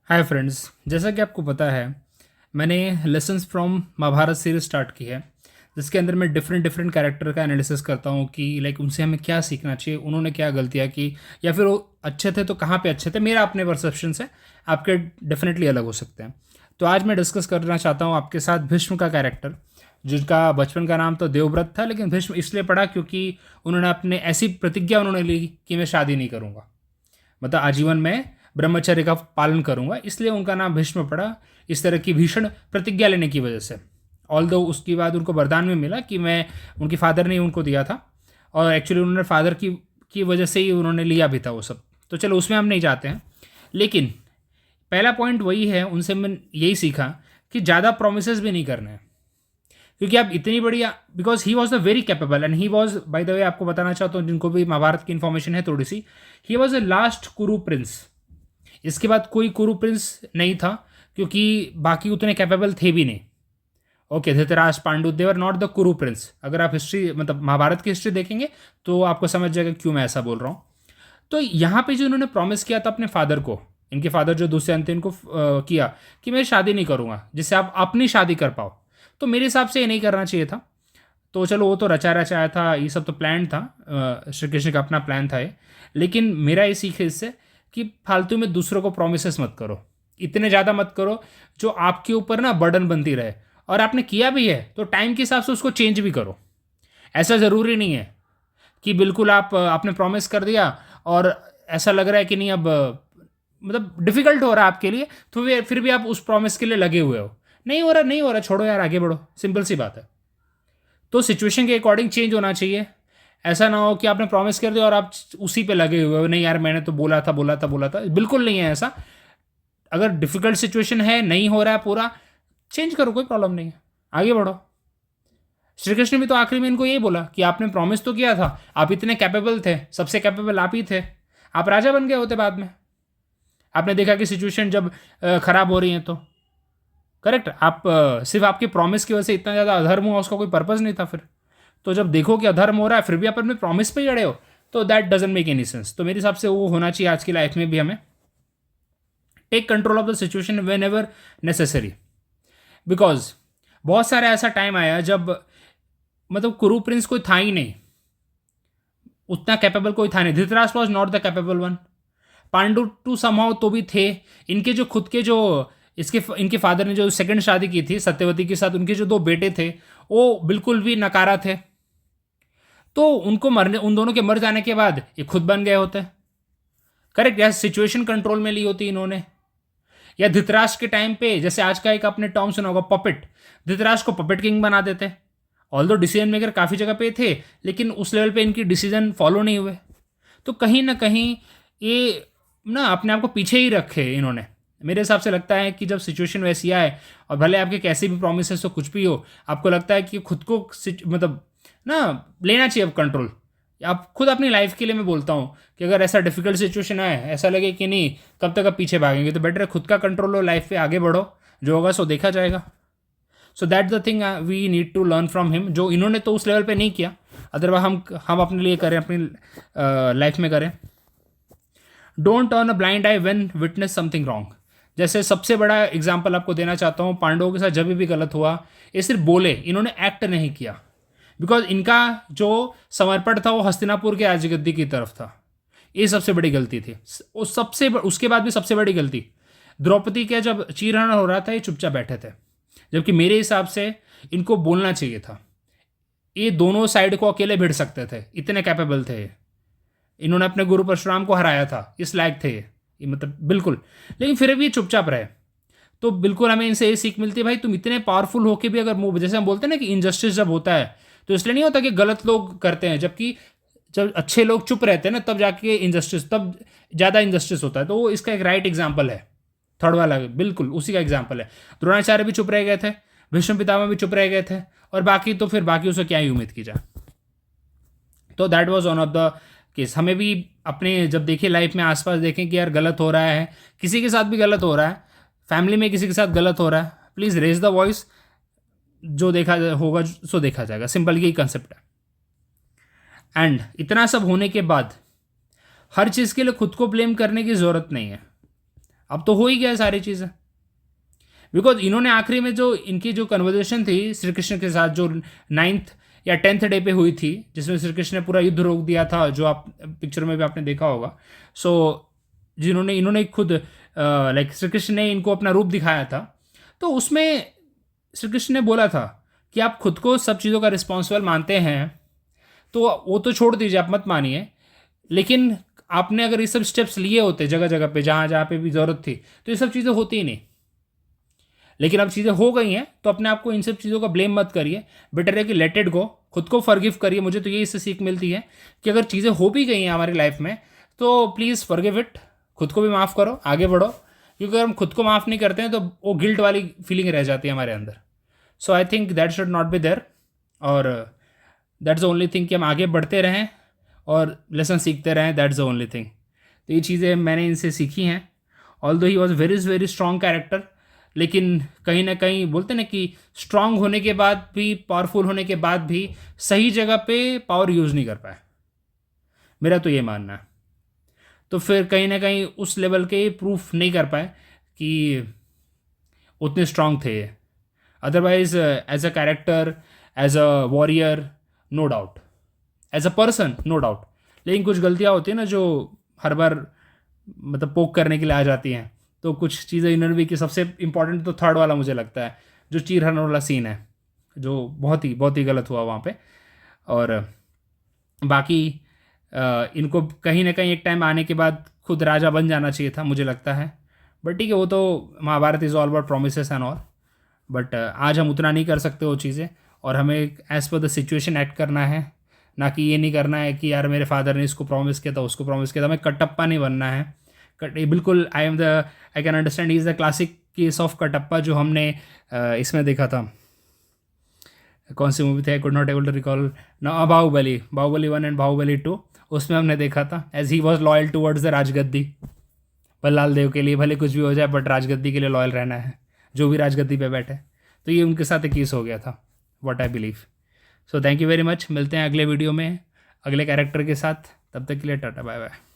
Hi friends, जैसा कि आपको पता है मैंने lessons from Mahabharata series start की है, जिसके अंदर मैं डिफरेंट डिफरेंट कैरेक्टर का एनालिसिस करता हूँ कि लाइक उनसे हमें क्या सीखना चाहिए, उन्होंने क्या गलतियाँ की, या फिर वो अच्छे थे तो कहाँ पे अच्छे थे। मेरा अपने परसेप्शन से आपके डेफिनेटली अलग हो सकते हैं। तो आज मैं डिस्कस करना चाहता हूँ आपके साथ भीष्म का कैरेक्टर, जिनका बचपन का नाम तो देवव्रत था, लेकिन भीष्म इसलिए पड़ा क्योंकि उन्होंने अपने ऐसी प्रतिज्ञा उन्होंने ली कि मैं शादी नहीं करूँगा, मतलब आजीवन में ब्रह्मचर्य का पालन करूंगा, इसलिए उनका नाम भीष्म पड़ा। इस तरह की भीषण प्रतिज्ञा लेने की वजह से, ऑल दो उसके बाद उनको वरदान में मिला कि मैं, उनकी फादर ने उनको दिया था, और एक्चुअली उन्होंने फादर की वजह से ही उन्होंने लिया भी था वो सब। तो चलो उसमें हम नहीं जाते हैं, लेकिन पहला पॉइंट वही है, उनसे मैं यही सीखा कि ज़्यादा प्रोमिस भी नहीं करने हैं, क्योंकि आप इतनी बढ़िया, because he was a very capable and he was, by the way आपको बताना चाहता हूँ जिनको भी महाभारत की इन्फॉर्मेशन है थोड़ी सी, ही वॉज अ लास्ट कुरु प्रिंस। इसके बाद कोई कुरु प्रिंस नहीं था, क्योंकि बाकी उतने कैपेबल थे भी नहीं। Okay, Dhritarashtra, Pandu, they were not the Kuru prince. अगर आप हिस्ट्री, मतलब महाभारत की हिस्ट्री देखेंगे तो आपको समझ जाएगा क्यों मैं ऐसा बोल रहा हूँ। तो यहाँ पे जो उन्होंने प्रॉमिस किया था अपने फादर को, इनके फादर जो दूसरे थे, इनको किया कि मैं शादी नहीं करूँगा जिससे आप अपनी शादी कर पाओ, तो मेरे हिसाब से ये नहीं करना चाहिए था। तो चलो वो तो रचा रचाया था, ये सब तो प्लान था, श्री कृष्ण का अपना प्लान था ये। लेकिन मेरा ये सीख है इससे कि फालतू में दूसरों को प्रोमिस मत करो, इतने ज़्यादा मत करो जो आपके ऊपर ना बर्डन बनती रहे। और आपने किया भी है तो टाइम के हिसाब से उसको चेंज भी करो। ऐसा ज़रूरी नहीं है कि बिल्कुल आपने प्रॉमिस कर दिया और ऐसा लग रहा है कि नहीं, अब मतलब डिफ़िकल्ट हो रहा है आपके लिए, तो फिर भी आप उस प्रॉमिस के लिए लगे हुए हो। नहीं हो रहा, नहीं हो रहा, छोड़ो यार, आगे बढ़ो, सिंपल सी बात है। तो सिचुएशन के अकॉर्डिंग चेंज होना चाहिए। ऐसा ना हो कि आपने प्रॉमिस कर दिया और आप उसी पे लगे हुए हो, नहीं यार मैंने तो बोला था, बिल्कुल नहीं है ऐसा। अगर डिफिकल्ट सिचुएशन है, नहीं हो रहा है पूरा, चेंज करो, कोई प्रॉब्लम नहीं है, आगे बढ़ो। श्री कृष्ण भी तो आखिरी में इनको यही बोला कि आपने प्रॉमिस तो किया था, आप इतने कैपेबल थे, सबसे कैपेबल आप ही थे, आप राजा बन गए होते बाद में। आपने देखा कि सिचुएशन जब खराब हो रही है तो करेक्ट, आप सिर्फ आपके प्रॉमिस की वजह से इतना ज़्यादा अधर्म हुआ, उसका कोई पर्पज़ नहीं था फिर। तो जब देखो कि अधर्म हो रहा है फिर भी आप अपने प्रॉमिस पे ही अड़े हो, तो that doesn't make any sense. तो मेरे हिसाब से वो होना चाहिए आज की लाइफ में भी हमें। Take control of the situation whenever necessary, because बहुत सारा ऐसा टाइम आया जब मतलब कुरु प्रिंस कोई था ही नहीं, उतना कैपेबल कोई था नहीं। Dhritarashtra was not the capable one. Pandu too somehow तो भी थे। इनके जो खुद के जो इनके फादर ने जो सेकंड शादी की थी सत्यवती के साथ, उनके जो दो बेटे थे वो बिल्कुल भी नकारा थे। तो उनको मरने, उन दोनों के मर जाने के बाद ये खुद बन गए होते। करेक्ट, या सिचुएशन कंट्रोल में ली होती इन्होंने। या धृतराष्ट्र के टाइम पे, जैसे आज का एक आपने टर्म सुना होगा, पपेट, धृतराष्ट्र को पपेट किंग बना देते। ऑल दो डिसीजन मेकर काफ़ी जगह पे थे, लेकिन उस लेवल पे इनकी डिसीजन फॉलो नहीं हुए। तो कहीं ना कहीं ये ना अपने आप को पीछे ही रखे इन्होंने। मेरे हिसाब से लगता है कि जब सिचुएशन वैसी आए, और भले आपके कैसे भी प्रोमिस हो कुछ भी हो, आपको लगता है कि खुद को मतलब ना लेना चाहिए अब कंट्रोल। आप खुद अपनी लाइफ के लिए मैं बोलता हूँ कि अगर ऐसा डिफिकल्ट सिचुएशन आए, ऐसा लगे कि नहीं कब तक आप पीछे भागेंगे, तो बेटर है खुद का कंट्रोल लो, लाइफ पे आगे बढ़ो, जो होगा सो देखा जाएगा। So that the thing we need to learn from him, जो इन्होंने तो उस लेवल पे नहीं किया, अदरवाइज हम अपने लिए करें, अपनी लाइफ में करें। Don't turn a blind I when witness something wrong. जैसे सबसे बड़ा एग्जाम्पल आपको देना चाहता हूँ, पांडवों के साथ जब भी गलत हुआ, ये सिर्फ बोले, इन्होंने एक्ट नहीं किया। बिकॉज इनका जो समर्पण था वो हस्तिनापुर के राजगद्दी की तरफ था। ये सबसे बड़ी गलती थी। उसके बाद भी सबसे बड़ी गलती, द्रौपदी के जब चीरहरण हो रहा था ये चुपचाप बैठे थे, जबकि मेरे हिसाब से इनको बोलना चाहिए था। ये दोनों साइड को अकेले भिड़ सकते थे, इतने कैपेबल थे ये। इन्होंने अपने गुरु परशुराम को हराया था, इस लायक थे ये मतलब बिल्कुल। लेकिन फिर भी चुपचाप रहे। तो बिल्कुल हमें इनसे ये सीख मिलती है, भाई तुम इतने पावरफुल होके भी अगर मुंह, जैसे हम बोलते हैं ना कि इनजस्टिस जब होता है तो इसलिए नहीं होता कि गलत लोग करते हैं, जबकि जब अच्छे लोग चुप रहते हैं ना तब जाके इनजस्टिस, तब ज़्यादा इनजस्टिस होता है। तो वो इसका एक राइट एग्जाम्पल है, थर्ड वाला बिल्कुल उसी का एग्जाम्पल है। द्रोणाचार्य भी चुप रह गए थे, भीष्म पितामह भी चुप रह गए थे, और बाकी तो फिर बाकी उसे क्या ही उम्मीद की जाए। तो that was one of the case. हमें भी अपने जब देखिए लाइफ में आसपास देखें कि यार गलत हो रहा है, किसी के साथ भी गलत हो रहा है, फैमिली में किसी के साथ गलत हो रहा है, प्लीज़ रेज द वॉइस, जो देखा होगा सो देखा जाएगा, सिंपल यही कंसेप्ट है। एंड इतना सब होने के बाद हर चीज़ के लिए खुद को ब्लेम करने की ज़रूरत नहीं है। अब तो हो ही गया है सारी चीज़ें, बिकॉज इन्होंने आखिरी में जो इनकी जो कन्वर्जेशन थी श्री कृष्ण के साथ, जो 9th या 10th डे पे हुई थी, जिसमें श्री कृष्ण ने पूरा युद्ध रोक दिया था, जो आप पिक्चर में भी आपने देखा होगा। सो जिन्होंने इन्होंने खुद लाइक श्री कृष्ण ने इनको अपना रूप दिखाया था, तो उसमें श्री कृष्ण ने बोला था कि आप खुद को सब चीज़ों का रिस्पॉन्सिबल मानते हैं, तो वो तो छोड़ दीजिए, आप मत मानिए, लेकिन आपने अगर ये सब स्टेप्स लिए होते जगह जगह पे, जहाँ जहाँ पे भी ज़रूरत थी, तो ये सब चीज़ें होती ही नहीं। लेकिन अब चीज़ें हो गई हैं, तो अपने आप को इन सब चीज़ों का ब्लेम मत करिए, बेटर है कि लेट इट गो, खुद को फॉरगिव करिए। मुझे तो ये इससे सीख मिलती है कि अगर चीज़ें हो भी गई हैं हमारी लाइफ में, तो प्लीज़ फॉरगिव इट, खुद को भी माफ़ करो, आगे बढ़ो, क्योंकि अगर हम खुद को माफ़ नहीं करते हैं तो वो गिल्ट वाली फीलिंग रह जाती है हमारे अंदर। So I think that should not be there, और दैट्स द ओनली थिंग कि हम आगे बढ़ते रहें और लेसन सीखते रहें, दैट्स द ओनली थिंग। तो ये चीज़ें मैंने इनसे सीखी हैं। Although he was very very strong character, लेकिन कहीं ना कहीं बोलते ना कि स्ट्रांग होने के बाद भी, पावरफुल होने के बाद भी सही जगह पे पावर यूज़ नहीं कर पाए, मेरा तो ये मानना है। तो फिर कहीं ना कहीं उस लेवल के प्रूफ नहीं कर पाए कि उतने स्ट्रांग थे। Otherwise as a character, as a warrior, no doubt, as a person no doubt, लेकिन कुछ गलतियाँ होती हैं ना जो हर बार मतलब पोक करने के लिए आ जाती हैं। तो कुछ चीज़ें इन्होंने भी कि सबसे इंपॉर्टेंट तो थर्ड वाला मुझे लगता है, जो चीरहरण वाला सीन है, जो बहुत ही गलत हुआ वहाँ पे। और बाकी इनको कहीं ना कहीं एक टाइम आने के बाद खुद राजा बन जाना चाहिए था, मुझे लगता है। बट ठीक है, वो तो Mahabharata is all about promises and all. But आज हम उतना नहीं कर सकते वो चीज़ें, और हमें as per the situation act करना है, ना कि ये नहीं करना है कि यार मेरे फादर ने इसको प्रॉमिस किया था, उसको प्रॉमिस किया था। हमें कटप्पा नहीं बनना है। बिल्कुल I can understand, is the classic case of Kattappa, जो हमने इसमें देखा था। कौन सी मूवी थी, I could not able to recall ना, बाहुबली 1 एंड बाहुबली 2, उसमें हमने देखा था as he was loyal towards the राजगद्दी, बल्लाल देव के लिए भले कुछ भी हो जाए, बट राजगद्दी के लिए लॉयल रहना है, जो भी राजगद्दी पे बैठे। तो ये उनके साथ एक केस हो गया था, what I believe. So thank you very much, मिलते हैं अगले वीडियो में अगले कैरेक्टर के साथ, तब तक के लिए टाटा बाय बाय।